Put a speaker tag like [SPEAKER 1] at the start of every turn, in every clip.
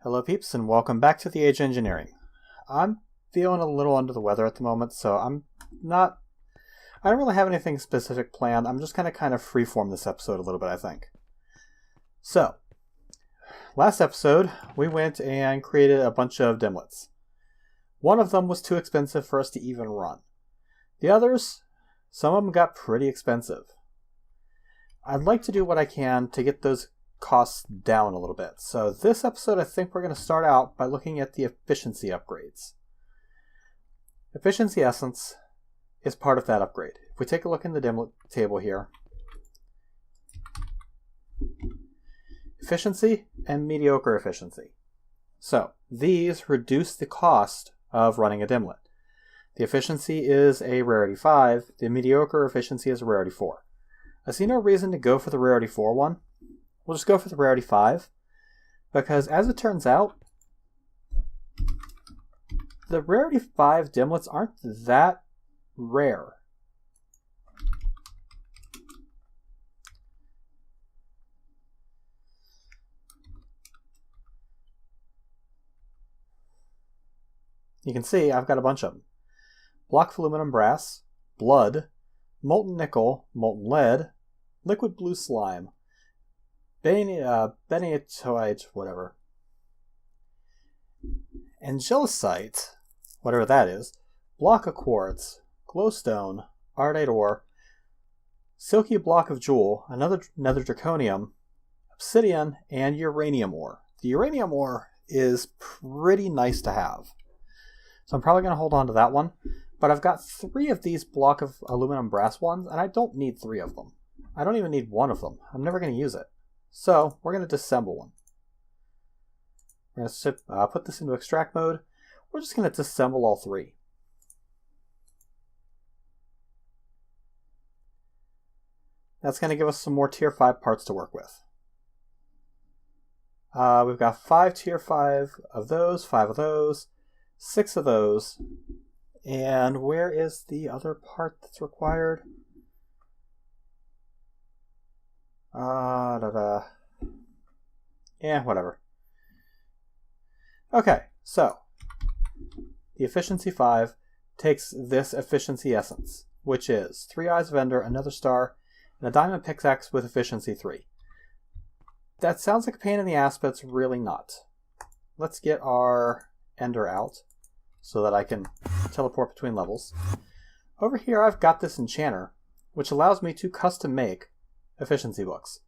[SPEAKER 1] Hello peeps and welcome back to the Age of Engineering. I'm feeling a little under the weather at the moment, so I don't really have anything specific planned. I'm just going to kind of freeform this episode a little bit, I think. So, last episode, we went and created a bunch of dimlets. One of them was too expensive for us to even run. The others, some of them got pretty expensive. I'd like to do what I can to get those costs down a little bit. So this episode, I think we're going to start out by looking at the efficiency upgrades. Efficiency Essence is part of that upgrade. If we take a look in the dimlet table here, efficiency and mediocre efficiency. So these reduce the cost of running a dimlet. The efficiency is a rarity 5, the mediocre efficiency is a rarity 4. I see no reason to go for the rarity 4 one. We'll just go for the rarity 5, because as it turns out, the rarity 5 dimlets aren't that rare. You can see I've got a bunch of them. Block of aluminum brass, blood, molten nickel, molten lead, liquid blue slime, benitoite, whatever, angelicite, whatever that is, block of quartz, glowstone, ardite ore, silky block of jewel, another draconium, obsidian, and uranium ore. The uranium ore is pretty nice to have, so I'm probably going to hold on to that one, but I've got 3 of these block of aluminum brass ones, and I don't need 3 of them. I don't even need 1 of them. I'm never going to use it. So we're going to disassemble one. We're going to put this into extract mode. We're just going to disassemble all 3. That's going to give us some more tier 5 parts to work with. We've got 5 tier 5 of those, 5 of those, 6 of those. And where is the other part that's required? Yeah, whatever. Okay, so the efficiency 5 takes this efficiency essence, which is 3 eyes of ender, another star, and a diamond pickaxe with efficiency 3. That sounds like a pain in the ass, but it's really not. Let's get our ender out so that I can teleport between levels. Over here I've got this enchanter, which allows me to custom make efficiency books.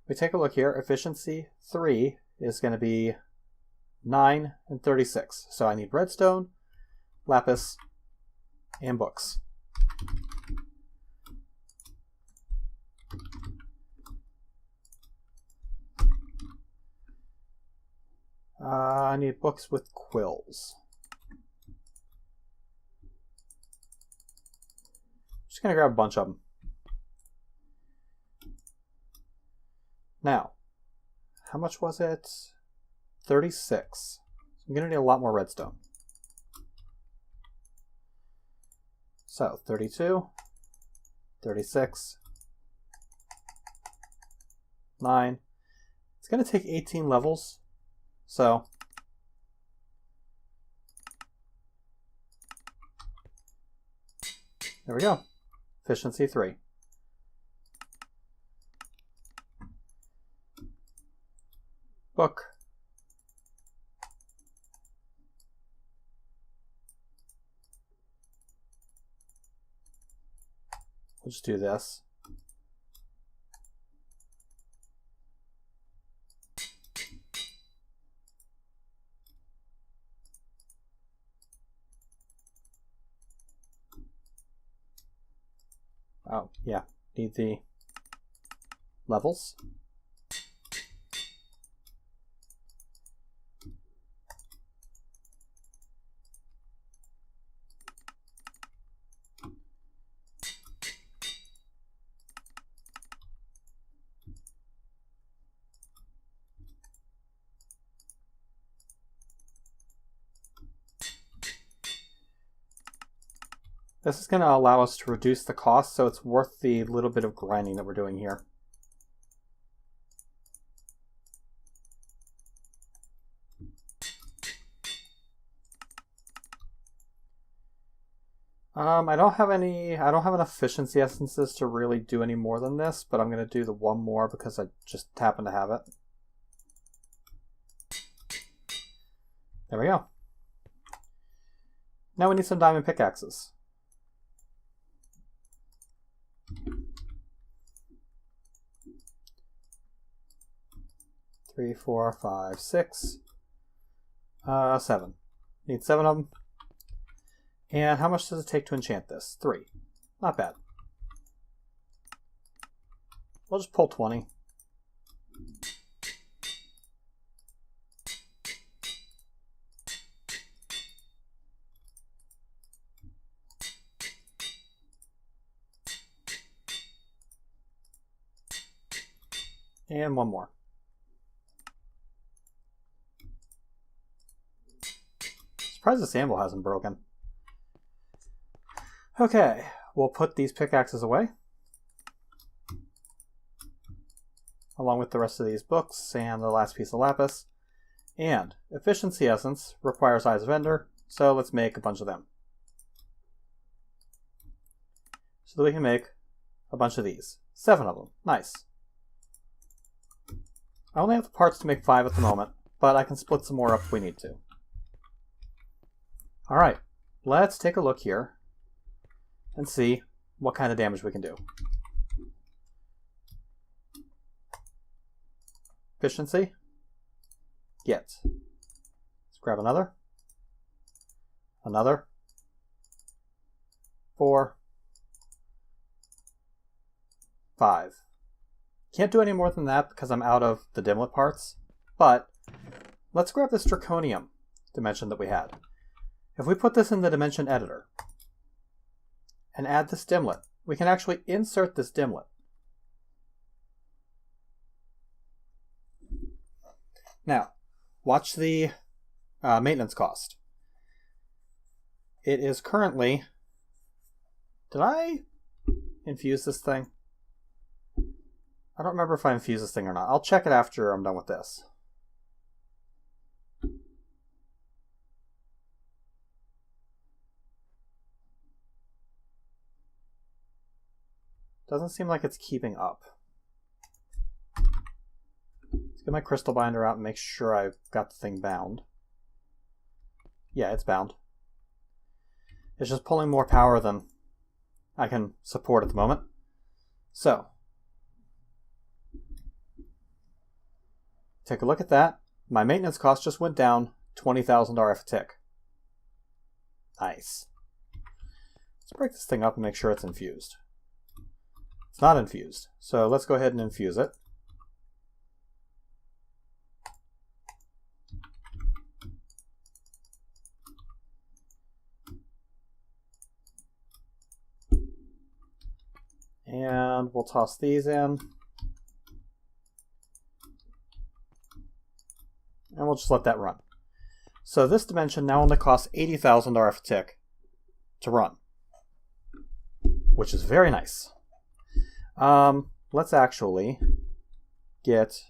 [SPEAKER 1] We take a look here. Efficiency 3 is going to be 9 and 36. So I need redstone, lapis, and books. I need books with quills. Just going to grab a bunch of them. Now, how much was it? 36. So I'm going to need a lot more redstone. So, 32, 36, 9. It's going to take 18 levels. So, there we go. Efficiency 3. Book. We'll just do this. Oh, yeah. Need the levels. This is going to allow us to reduce the cost, so it's worth the little bit of grinding that we're doing here. I don't have enough efficiency essences to really do any more than this, but I'm going to do the one more because I just happen to have it. There we go. Now we need some diamond pickaxes. Three, 4, 5, 6, 7. Need 7 of them. And how much does it take to enchant this? 3. Not bad. We'll just pull 20. And one more. Surprised this anvil hasn't broken. Okay, we'll put these pickaxes away, along with the rest of these books and the last piece of lapis. And efficiency essence requires eyes of ender, so let's make a bunch of them. So that we can make a bunch of these. 7 of them. Nice. I only have the parts to make 5 at the moment, but I can split some more up if we need to. Alright, let's take a look here and see what kind of damage we can do. Efficiency. Get. Let's grab another. Another. 4. 5. Can't do any more than that because I'm out of the dimlet parts, but let's grab this draconium dimension that we had. If we put this in the dimension editor and add this dimlet, we can actually insert this dimlet. Now, watch the maintenance cost. It is currently... Did I infuse this thing? I don't remember if I infused this thing or not. I'll check it after I'm done with this. Doesn't seem like it's keeping up. Let's get my crystal binder out and make sure I've got the thing bound. Yeah, it's bound. It's just pulling more power than I can support at the moment. So, take a look at that. My maintenance cost just went down $20,000 RF a tick. Nice. Let's break this thing up and make sure it's infused. It's not infused, so let's go ahead and infuse it. And we'll toss these in. And we'll just let that run. So this dimension now only costs $80,000 RF a tick to run, which is very nice. Let's actually get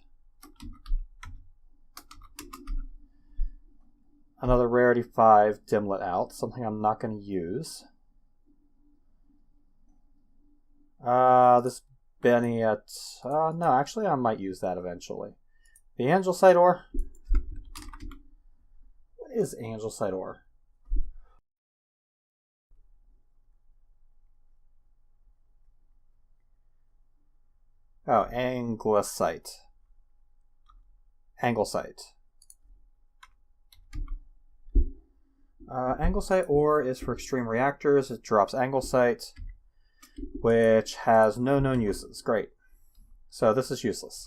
[SPEAKER 1] another Rarity 5 dimlet out, something I'm not going to use. This Beniet, no, actually I might use that eventually. The Angelcite ore. What is Angelcite ore? Oh, Anglesite. Anglesite. Anglesite ore is for extreme reactors. It drops Anglesite, which has no known uses. Great. So this is useless.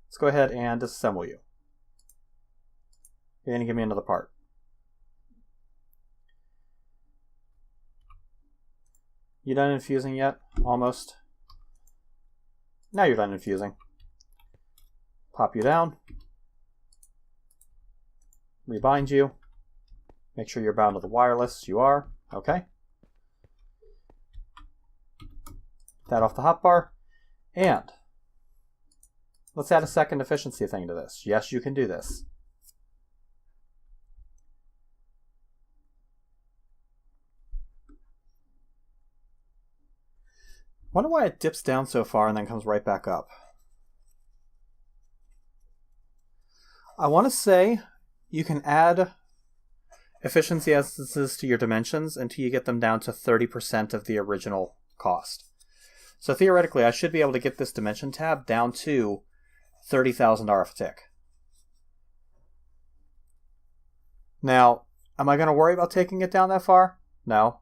[SPEAKER 1] Let's go ahead and disassemble you. You're going to give me another part. You done infusing yet? Almost. Now you're done infusing. Pop you down. Rebind you. Make sure you're bound to the wireless. You are. Okay. That off the hotbar. And let's add a second efficiency thing to this. Yes, you can do this. Wonder why it dips down so far and then comes right back up. I want to say you can add efficiency essences to your dimensions until you get them down to 30% of the original cost. So theoretically, I should be able to get this dimension tab down to $30,000 a tick. Now, am I going to worry about taking it down that far? No.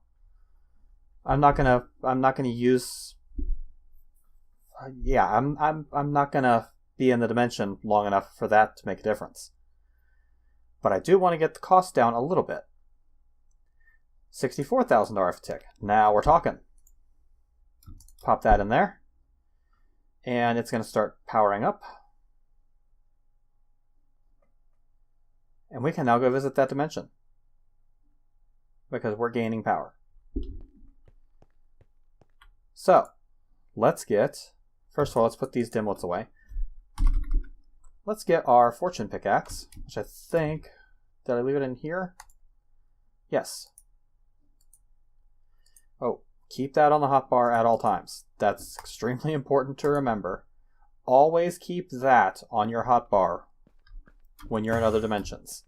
[SPEAKER 1] I'm not going to use... Yeah, I'm not going to be in the dimension long enough for that to make a difference. But I do want to get the cost down a little bit. $64,000 a tick. Now we're talking. Pop that in there. And it's going to start powering up. And we can now go visit that dimension. Because we're gaining power. So, let's get... First of all, let's put these dimlets away. Let's get our fortune pickaxe, which I think... Did I leave it in here? Yes. Oh, keep that on the hotbar at all times. That's extremely important to remember. Always keep that on your hotbar when you're in other dimensions.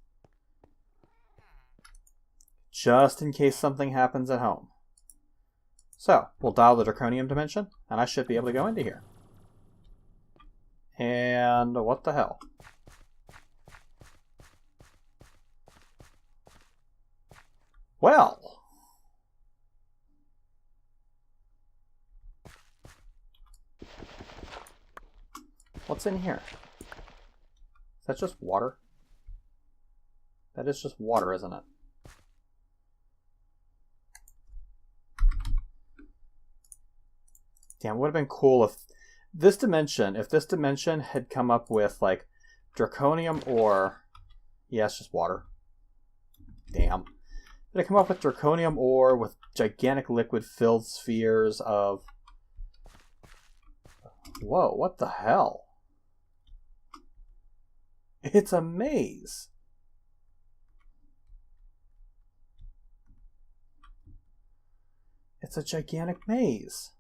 [SPEAKER 1] Just in case something happens at home. So, we'll dial the draconium dimension, and I should be able to go into here. And what the hell? Well. What's in here? Is that just water? That is just water, isn't it? Damn, it would have been cool if this dimension had come up with, like, draconium ore. Yeah, it's just water. Damn. Did it come up with draconium ore with gigantic liquid-filled spheres of... Whoa, what the hell? It's a maze. It's a gigantic maze.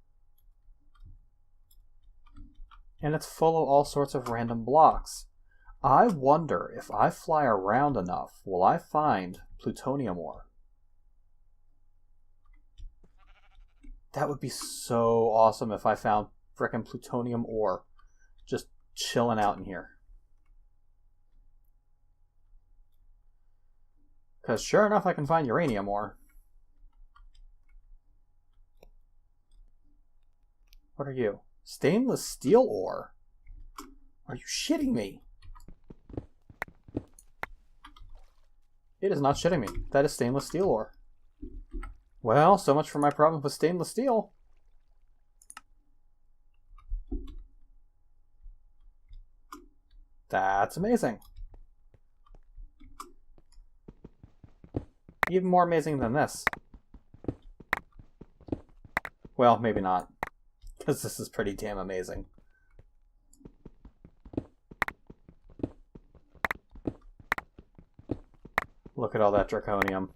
[SPEAKER 1] And it's full of all sorts of random blocks. I wonder if I fly around enough, will I find plutonium ore? That would be so awesome if I found frickin' plutonium ore just chilling out in here. Because sure enough, I can find uranium ore. What are you? Stainless steel ore? Are you shitting me? It is not shitting me. That is stainless steel ore. Well, so much for my problem with stainless steel. That's amazing. Even more amazing than this. Well, maybe not. Because this is pretty damn amazing. Look at all that draconium.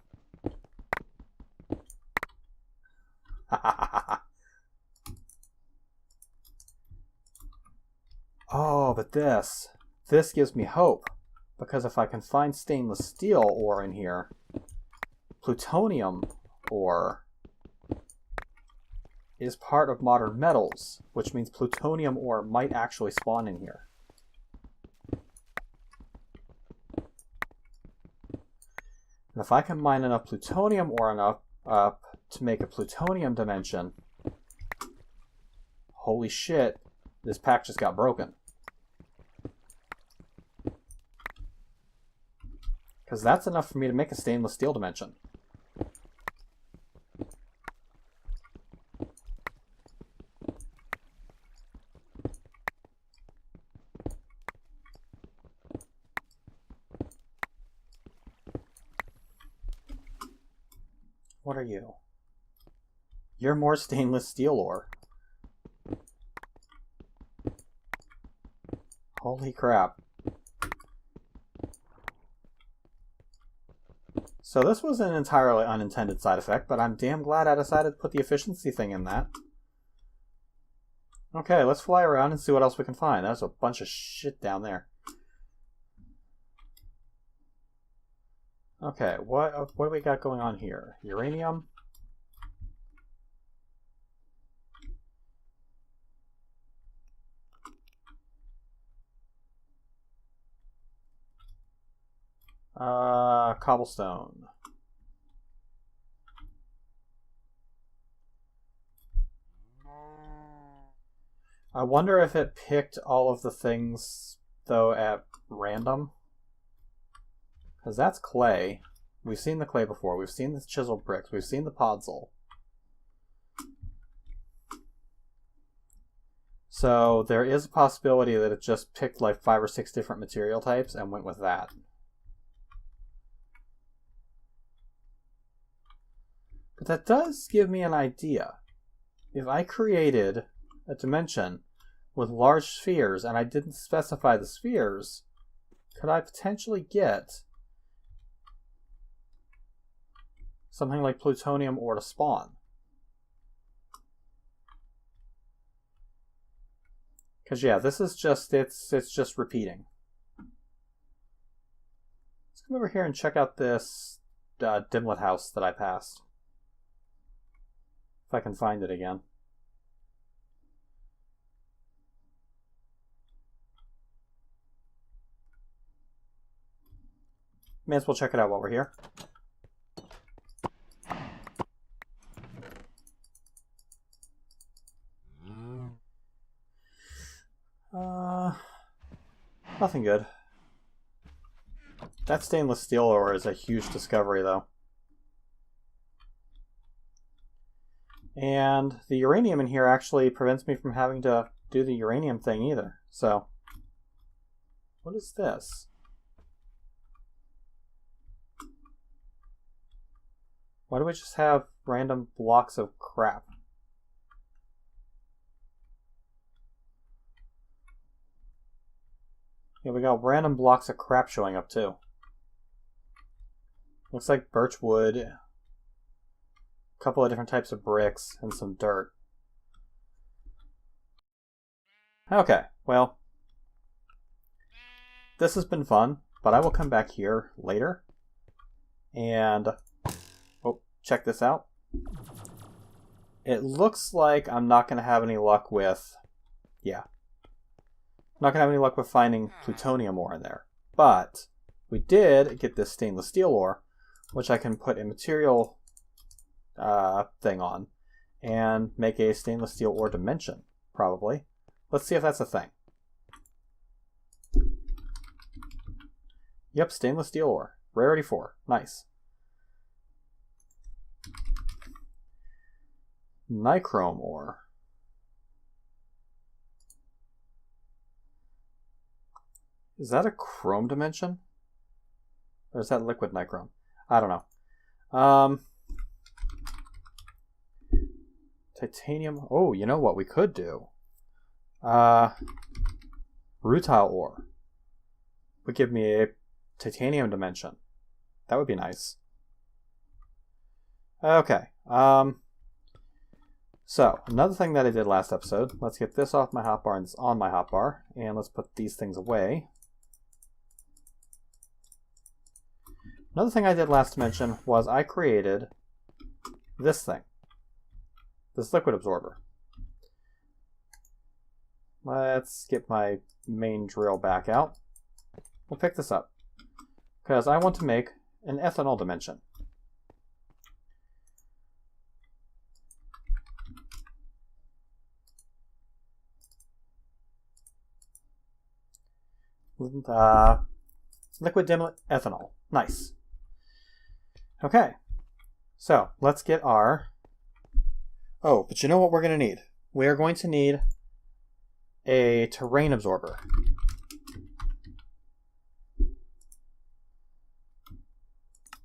[SPEAKER 1] Oh, but this gives me hope. Because if I can find stainless steel ore in here, plutonium ore is part of modern metals, which means plutonium ore might actually spawn in here. And if I can mine enough plutonium ore up to make a plutonium dimension, holy shit, this pack just got broken. Because that's enough for me to make a stainless steel dimension. What are you? You're more stainless steel ore. Holy crap. So this was an entirely unintended side effect, but I'm damn glad I decided to put the efficiency thing in that. Okay, let's fly around and see what else we can find. There's a bunch of shit down there. Okay, what do we got going on here? Uranium. Cobblestone. I wonder if it picked all of the things, though, at random. Because that's clay. We've seen the clay before. We've seen the chiseled bricks. We've seen the podzol. So there is a possibility that it just picked like 5 or 6 different material types and went with that. But that does give me an idea. If I created a dimension with large spheres and I didn't specify the spheres, could I potentially get something like plutonium ore to spawn? Because yeah, this is just, it's just repeating. Let's come over here and check out this dimlet house that I passed. If I can find it again. May as well check it out while we're here. Nothing good. That stainless steel ore is a huge discovery, though. And the uranium in here actually prevents me from having to do the uranium thing either. So, what is this? Why do we just have random blocks of crap? Yeah, we got random blocks of crap showing up too. Looks like birch wood, a couple of different types of bricks, and some dirt. Okay, well, this has been fun, but I will come back here later and check this out. It looks like I'm not going to have any luck with, I'm not going to have any luck with finding plutonium ore in there. But we did get this stainless steel ore, which I can put a material thing on and make a stainless steel ore dimension, probably. Let's see if that's a thing. Yep, stainless steel ore. Rarity 4. Nice. Nichrome ore. Is that a chrome dimension? Or is that liquid nichrome? I don't know. Titanium. Oh, you know what we could do? Rutile ore would give me a titanium dimension. That would be nice. Okay. So, another thing that I did last episode, let's get this off my hotbar and this on my hotbar, and let's put these things away. Another thing I did last mention was I created this thing, this liquid absorber. Let's get my main drill back out. We'll pick this up, because I want to make an ethanol dimension. Liquid dimlet ethanol. Nice. Okay. So, let's get our... Oh, but you know what we're going to need? We are going to need a terrain absorber.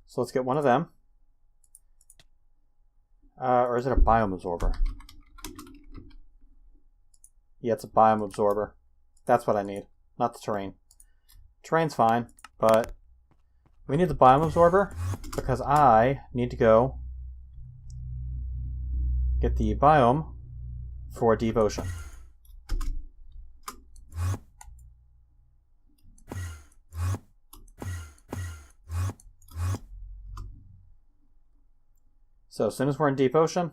[SPEAKER 1] So let's get one of them. Or is it a biome absorber? Yeah, it's a biome absorber. That's what I need, not the terrain. Terrain's fine, but we need the biome absorber because I need to go get the biome for deep ocean. So as soon as we're in deep ocean,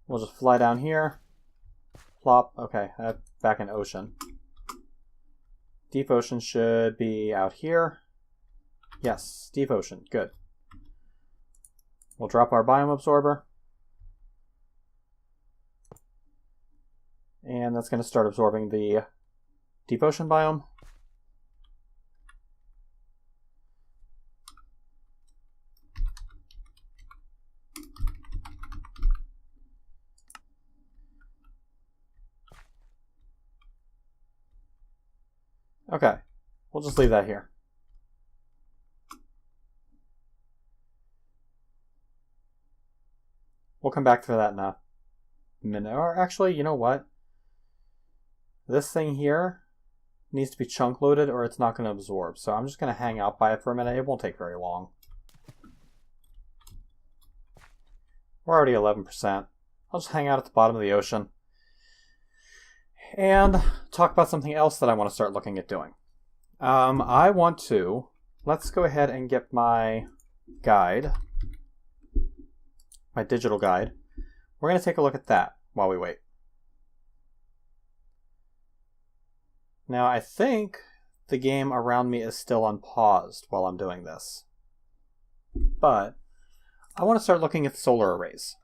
[SPEAKER 1] we'll just fly down here. Plop. Okay, back in ocean. Deep ocean should be out here. Yes, deep ocean. Good. We'll drop our biome absorber. And that's going to start absorbing the deep ocean biome. Okay, we'll just leave that here. We'll come back to that in a minute. Or actually, you know what? This thing here needs to be chunk loaded or it's not going to absorb. So I'm just going to hang out by it for a minute. It won't take very long. We're already 11%. I'll just hang out at the bottom of the ocean and talk about something else that I want to start looking at doing. Let's go ahead and get my guide, my digital guide. We're going to take a look at that while we wait. Now, I think the game around me is still unpaused while I'm doing this. But I want to start looking at the solar arrays.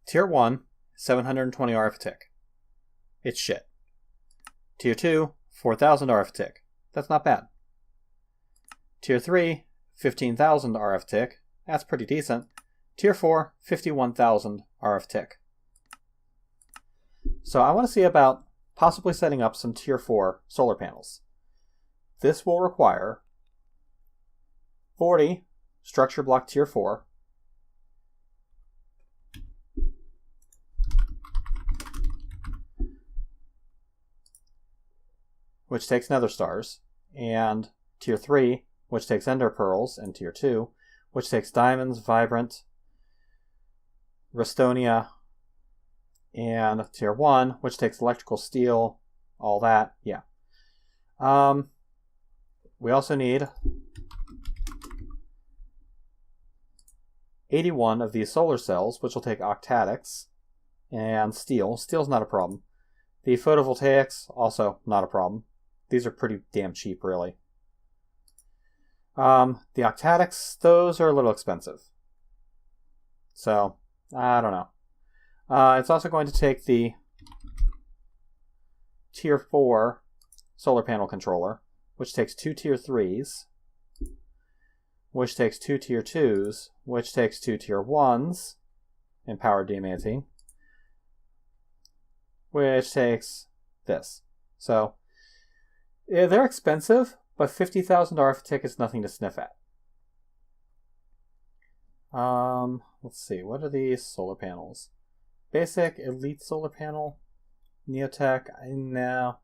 [SPEAKER 1] Tier 1, 720 RF a tick. It's shit. Tier 2, 4,000 RF a tick. That's not bad. Tier 3, 15,000 RF a tick. That's pretty decent. Tier 4, 51,000 RF a tick. So I want to see about possibly setting up some Tier 4 solar panels. This will require 40 structure block Tier 4, which takes nether stars, and Tier 3, which takes ender pearls, and Tier 2, which takes diamonds, vibrant, Restonia, and Tier 1, which takes electrical steel, all that, yeah. We also need 81 of these solar cells, which will take octadics, and steel. Steel's not a problem. The photovoltaics, also not a problem. These are pretty damn cheap, really. The octadics, those are a little expensive. So, I don't know. It's also going to take the Tier 4 solar panel controller, which takes 2 Tier 3s, which takes 2 Tier 2s, which takes 2 Tier 1s in power demanting, which takes this. So, yeah, they're expensive, but 50,000 RF a tick is nothing to sniff at. Let's see, what are these solar panels? Basic, elite solar panel, Neotech, no.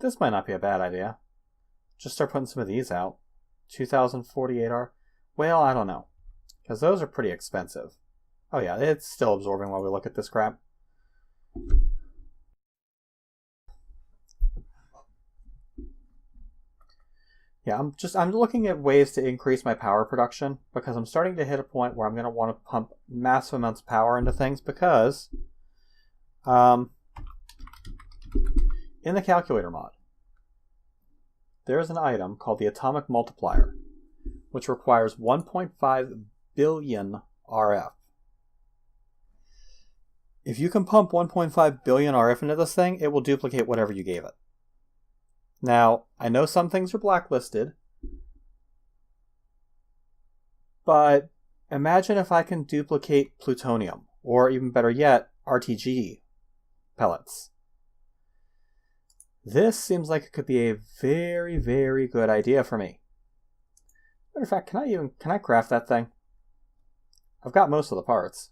[SPEAKER 1] This might not be a bad idea. Just start putting some of these out. 2048R. Well, I don't know. Because those are pretty expensive. Oh yeah, it's still absorbing while we look at this crap. Yeah, I'm looking at ways to increase my power production because I'm starting to hit a point where I'm going to want to pump massive amounts of power into things because in the calculator mod, there's an item called the atomic multiplier, which requires 1.5 billion RF. If you can pump 1.5 billion RF into this thing, it will duplicate whatever you gave it. Now, I know some things are blacklisted, but imagine if I can duplicate plutonium, or even better yet, RTG pellets. This seems like it could be a very, very good idea for me. Matter of fact, can I craft that thing? I've got most of the parts.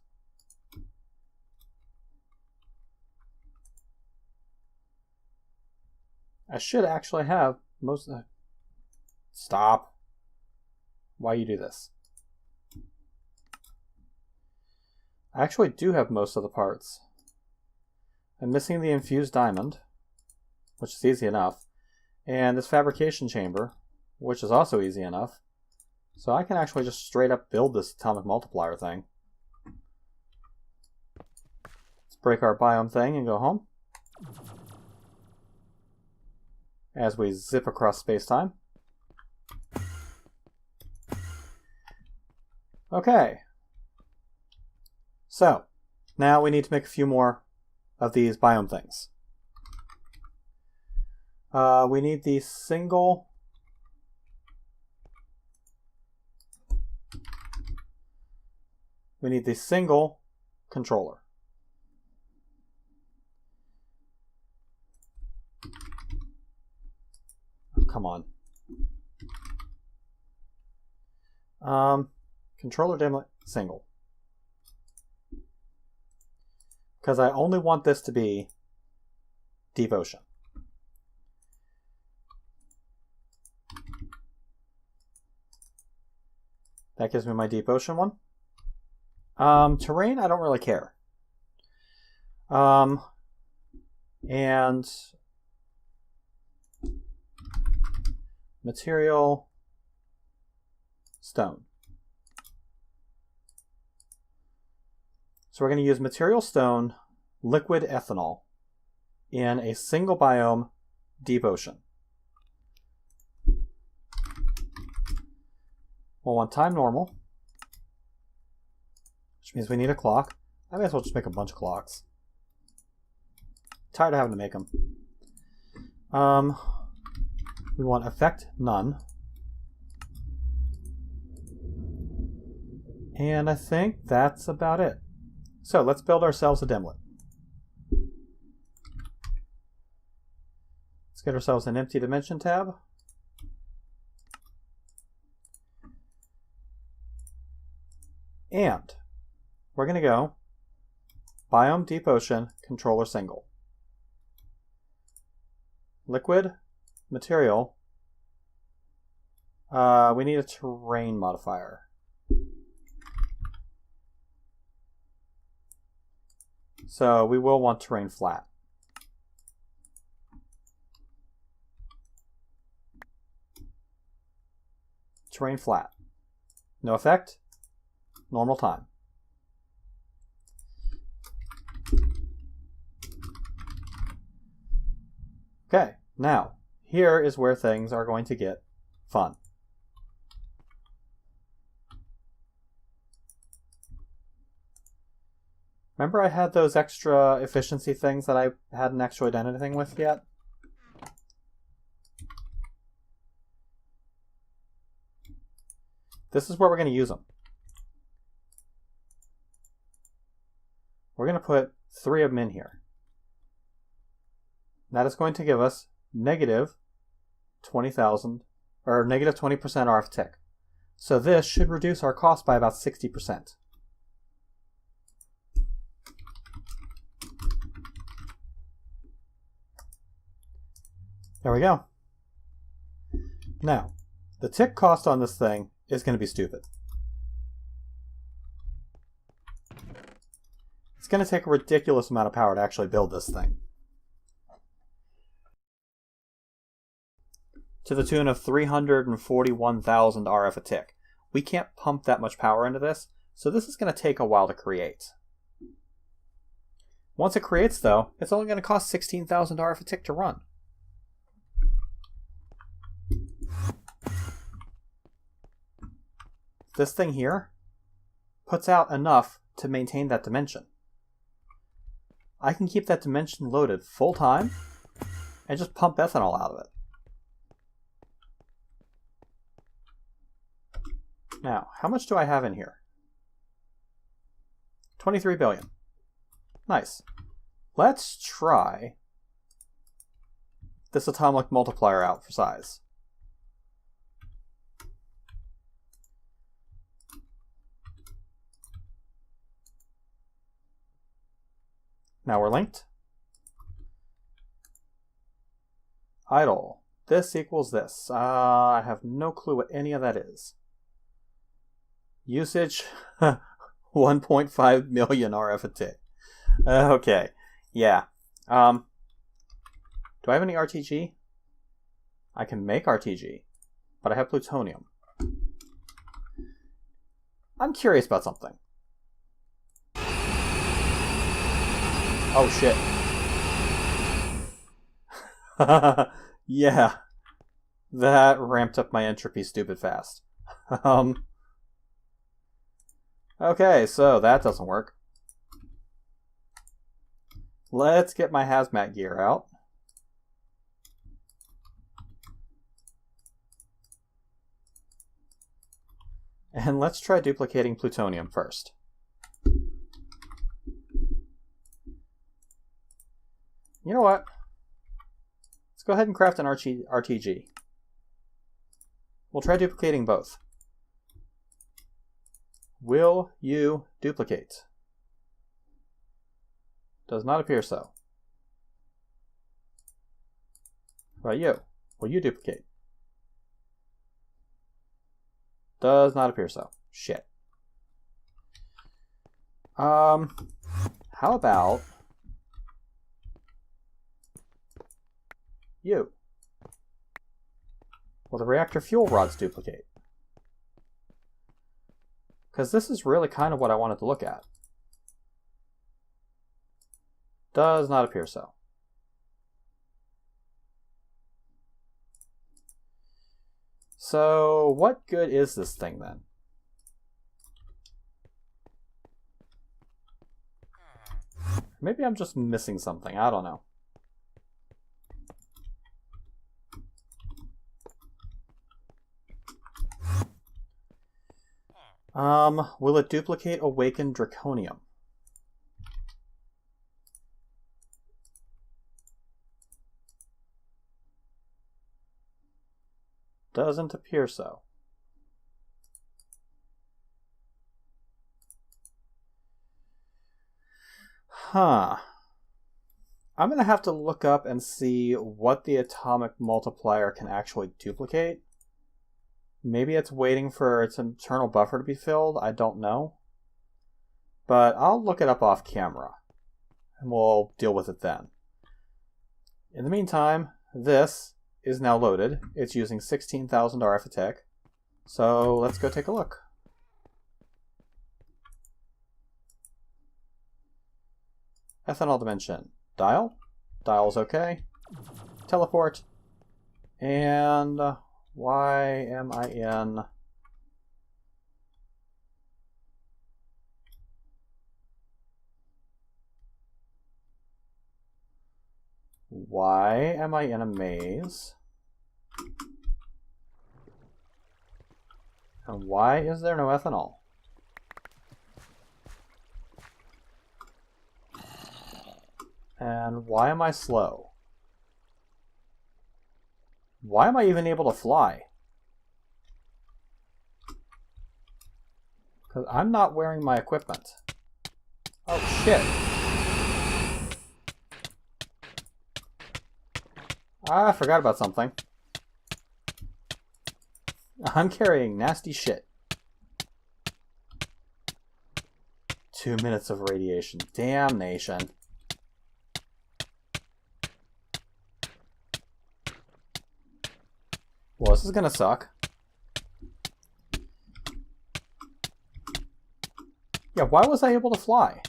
[SPEAKER 1] I should actually have most of the... Stop. Why you do this? I actually do have most of the parts. I'm missing the infused diamond. which is easy enough, and this fabrication chamber, which is also easy enough. So I can actually just straight up build this atomic multiplier thing. Let's break our biome thing and go home. As we zip across space-time. Okay. So, now we need to make a few more of these biome things. We need the single... We need the single controller. Oh, come on. Controller dimlet single. Because I only want this to be deep ocean. That gives me my deep ocean one. Terrain, I don't really care. And material, stone. So we're going to use material stone, liquid ethanol in a single biome, deep ocean. We'll want time normal, which means we need a clock. I may as well just make a bunch of clocks. Tired of having to make them. We want effect none. And I think that's about it. So let's build ourselves a dimlet. Let's get ourselves an empty dimension tab. And we're going to go biome deep ocean controller single. Liquid material. We need a terrain modifier. So we will want terrain flat. Terrain flat. No effect. Normal time. Okay, now here is where things are going to get fun. Remember I had those extra efficiency things that I hadn't actually done anything with yet? This is where we're going to use them. We're going to put 3 of them in here. That is going to give us negative 20,000, or negative 20% RF tick. So this should reduce our cost by about 60%. There we go. Now, the tick cost on this thing is going to be stupid. It's going to take a ridiculous amount of power to actually build this thing. To the tune of 341,000 RF a tick. We can't pump that much power into this, so this is going to take a while to create. Once it creates, though, it's only going to cost 16,000 RF a tick to run. This thing here puts out enough to maintain that dimension. I can keep that dimension loaded full time and just pump ethanol out of it. Now, how much do I have in here? 23 billion. Nice. Let's try this atomic multiplier out for size. Now we're linked. Idle. This equals this. I have no clue what any of that is. Usage 1.5 million RF a tick. Okay. Yeah. Do I have any RTG? I can make RTG, but I have plutonium. I'm curious about something. Oh shit. Yeah. That ramped up my entropy stupid fast. Okay, so that doesn't work. Let's get my hazmat gear out. And let's try duplicating plutonium first. You know what? Let's go ahead and craft an RTG. We'll try duplicating both. Will you duplicate? Does not appear so. How about you? Will you duplicate? Does not appear so. Shit. How about you? Will the reactor fuel rods duplicate? Because this is really kind of what I wanted to look at. Does not appear so. So, what good is this thing then? Maybe I'm just missing something. I don't know. Will it duplicate awakened draconium? Doesn't appear so. Huh. I'm going to have to look up and see what the atomic multiplier can actually duplicate. Maybe it's waiting for its internal buffer to be filled. I don't know. But I'll look it up off camera. And we'll deal with it then. In the meantime, this is now loaded. It's using 16,000 RF attack. So let's go take a look. Ethanol dimension. Dial. Dial's okay. Teleport. And why am I in... Why am I in a maze? And why is there no ethanol? And why am I slow? Why am I even able to fly? Because I'm not wearing my equipment. Oh shit. I forgot about something. I'm carrying nasty shit. 2 minutes of radiation. Damnation. Well, this is gonna suck. Yeah, why was I able to fly?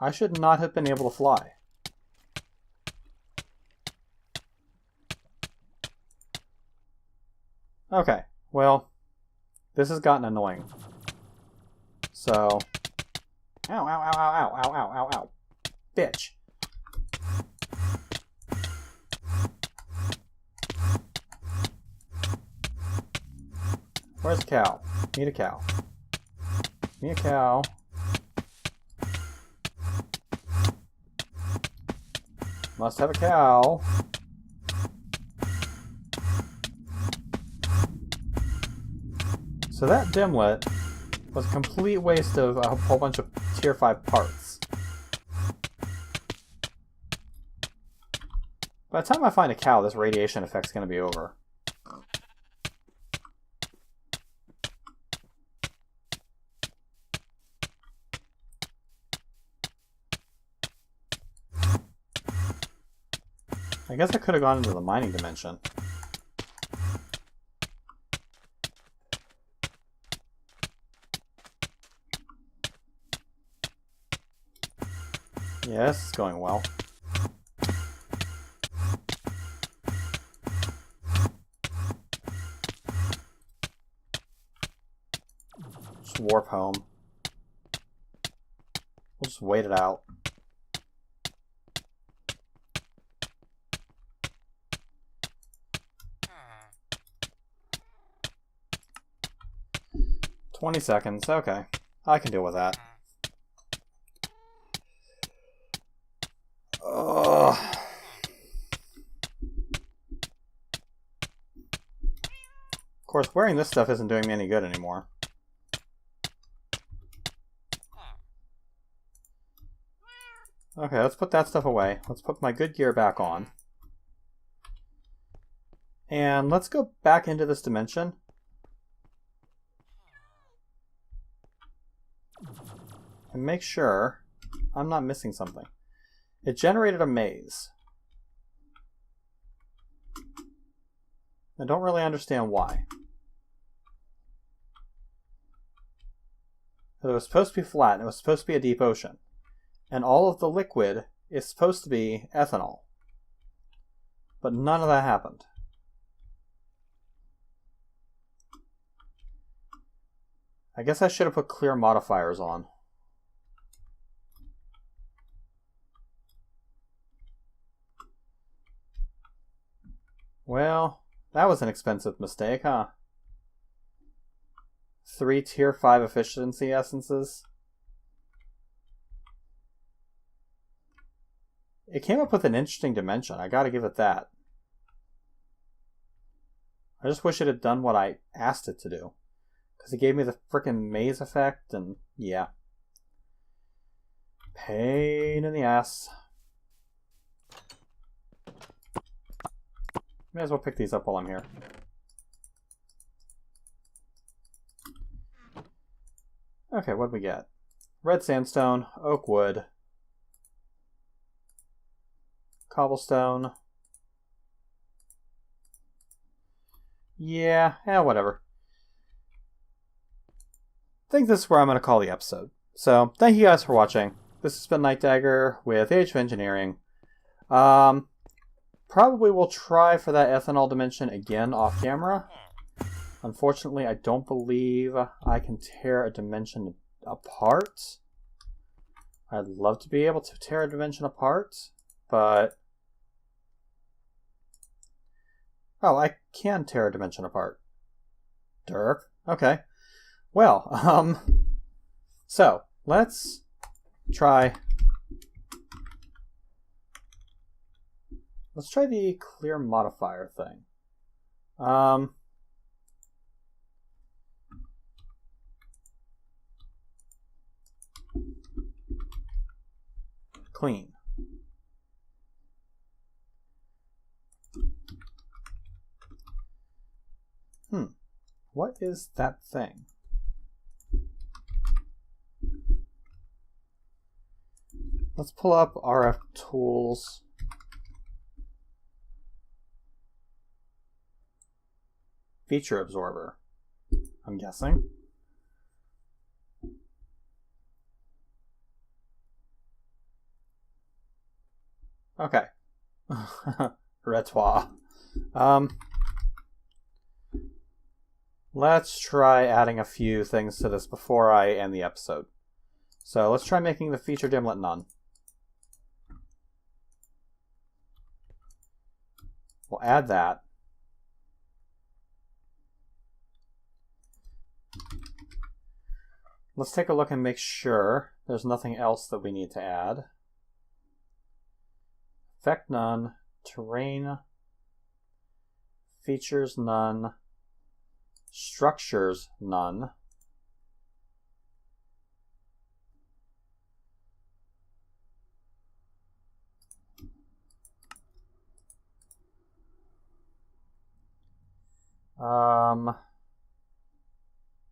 [SPEAKER 1] I should not have been able to fly. Okay, well, this has gotten annoying. So, ow, ow, ow, ow, ow, ow, ow, ow, ow. Bitch. Where's the cow? Need a cow. Need a cow. Must have a cow. So that dimwit was a complete waste of a whole bunch of tier 5 parts. By the time I find a cow, this radiation effect's going to be over. I guess I could have gone into the mining dimension. Yeah, this is going well. Just warp home. We'll just wait it out. $20 seconds. Okay. I can deal with that. Ugh. Of course, wearing this stuff isn't doing me any good anymore. Okay, let's put that stuff away. Let's put my good gear back on. And let's go back into this dimension. And make sure I'm not missing something. It generated a maze. I don't really understand why. It was supposed to be flat, and it was supposed to be a deep ocean. And all of the liquid is supposed to be ethanol. But none of that happened. I guess I should have put clear modifiers on. Well, that was an expensive mistake, huh? 3 tier 5 efficiency essences. It came up with an interesting dimension, I gotta give it that. I just wish it had done what I asked it to do. Because it gave me the frickin' maze effect, and yeah. Pain in the ass. May as well pick these up while I'm here. Okay, what'd we get? Red sandstone, oak wood, cobblestone. Yeah, whatever. I think this is where I'm going to call the episode. So, thank you guys for watching. This has been Night Dagger with Age of Engineering. Probably will try for that ethanol dimension again off camera. Unfortunately, I don't believe I can tear a dimension apart. I'd love to be able to tear a dimension apart, but... Oh, I can tear a dimension apart. Derp. Okay. Well, so, let's try... Let's try the clear modifier thing. Clean. What is that thing? Let's pull up RF tools. Feature absorber, I'm guessing. Okay. Retoire. Let's try adding a few things to this before I end the episode. So let's try making the feature dimlet none. We'll add that. Let's take a look and make sure there's nothing else that we need to add. Effect none, terrain, features none, structures none.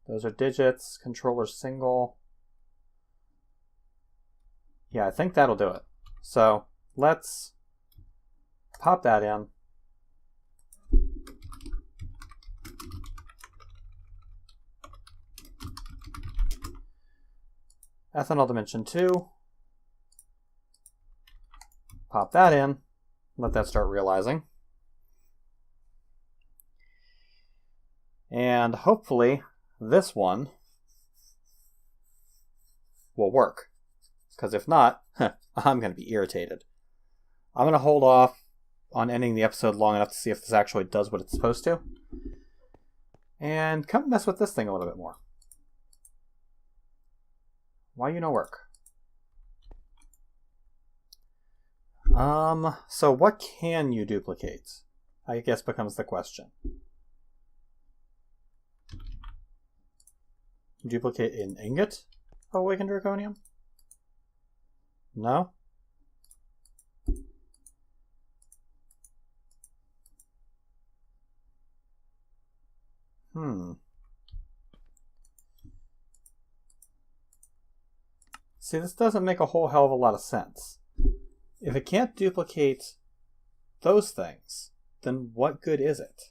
[SPEAKER 1] Those are digits, controller single. Yeah, I think that'll do it. So let's Pop that in. Ethanol dimension 2. Pop that in. Let that start realizing. And hopefully this one will work. Because if not, I'm going to be irritated. I'm going to hold off on ending the episode long enough to see if this actually does what it's supposed to. And come mess with this thing a little bit more. Why you no work? So what can you duplicate? I guess becomes the question. Duplicate an ingot of awakened draconium? No? See, this doesn't make a whole hell of a lot of sense. If it can't duplicate those things, then what good is it?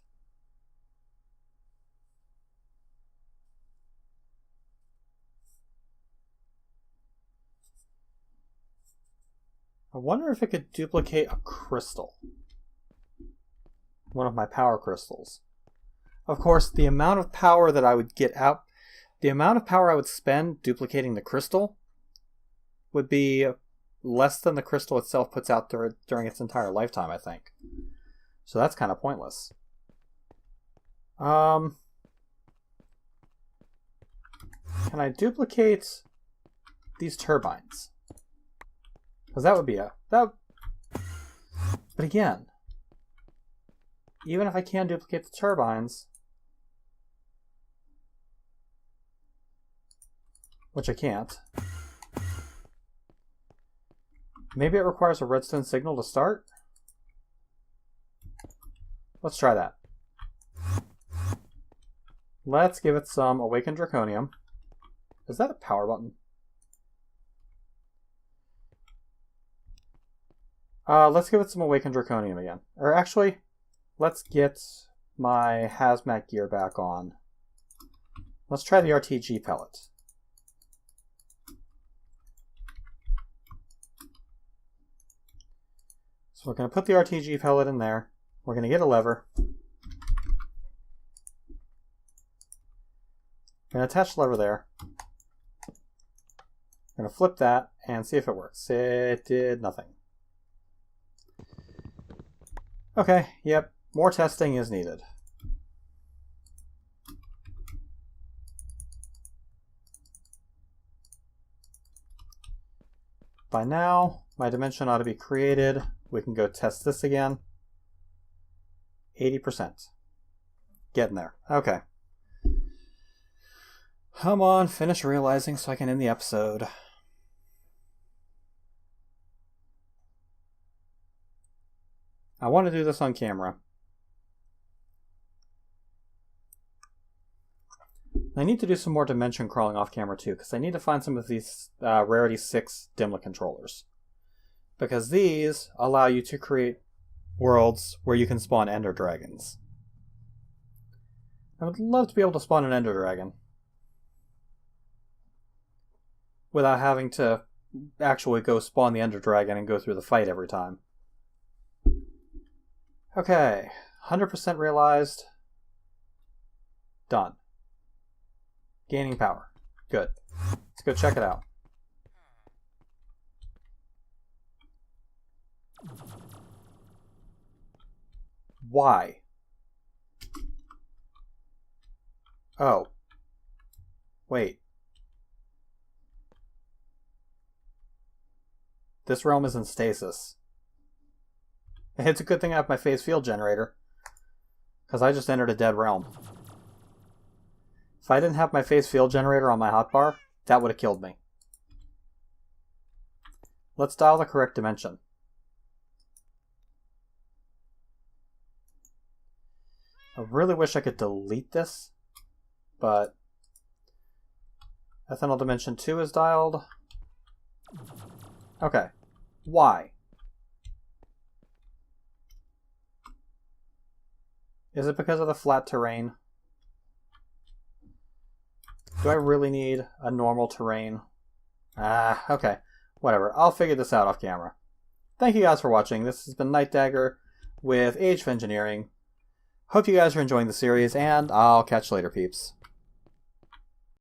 [SPEAKER 1] I wonder if it could duplicate a crystal. One of my power crystals. Of course, the amount of power that I would get out, the amount of power I would spend duplicating the crystal would be less than the crystal itself puts out during its entire lifetime, I think. So that's kind of pointless. Can I duplicate these turbines? Because that would be But again, even if I can duplicate the turbines, which I can't, maybe it requires a redstone signal to start? Let's try that. Let's give it some awakened draconium. Is that a power button? Let's give it some awakened draconium again. Or actually, let's get my hazmat gear back on. Let's try the RTG pellet. So we're going to put the RTG pellet in there. We're going to get a lever. We're going to attach the lever there. We're going to flip that and see if it works. It did nothing. Okay, yep, more testing is needed. By now, my dimension ought to be created. We can go test this again. 80%. Getting there. Okay. Come on, finish realizing so I can end the episode. I want to do this on camera. I need to do some more dimension crawling off camera too, because I need to find some of these Rarity 6 Dimlet controllers. Because these allow you to create worlds where you can spawn Ender Dragons. I would love to be able to spawn an Ender Dragon without having to actually go spawn the Ender Dragon and go through the fight every time. Okay, 100% realized. Done. Gaining power. Good. Let's go check it out. Why? Oh. Wait. This realm is in stasis. It's a good thing I have my phase field generator, because I just entered a dead realm. If I didn't have my phase field generator on my hotbar, that would have killed me. Let's dial the correct dimension. I really wish I could delete this, but ethanol dimension 2 is dialed. Okay. Why? Is it because of the flat terrain? Do I really need a normal terrain? Okay. Whatever. I'll figure this out off camera. Thank you guys for watching. This has been Night Dagger with Age of Engineering. Hope you guys are enjoying the series, and I'll catch you later, peeps.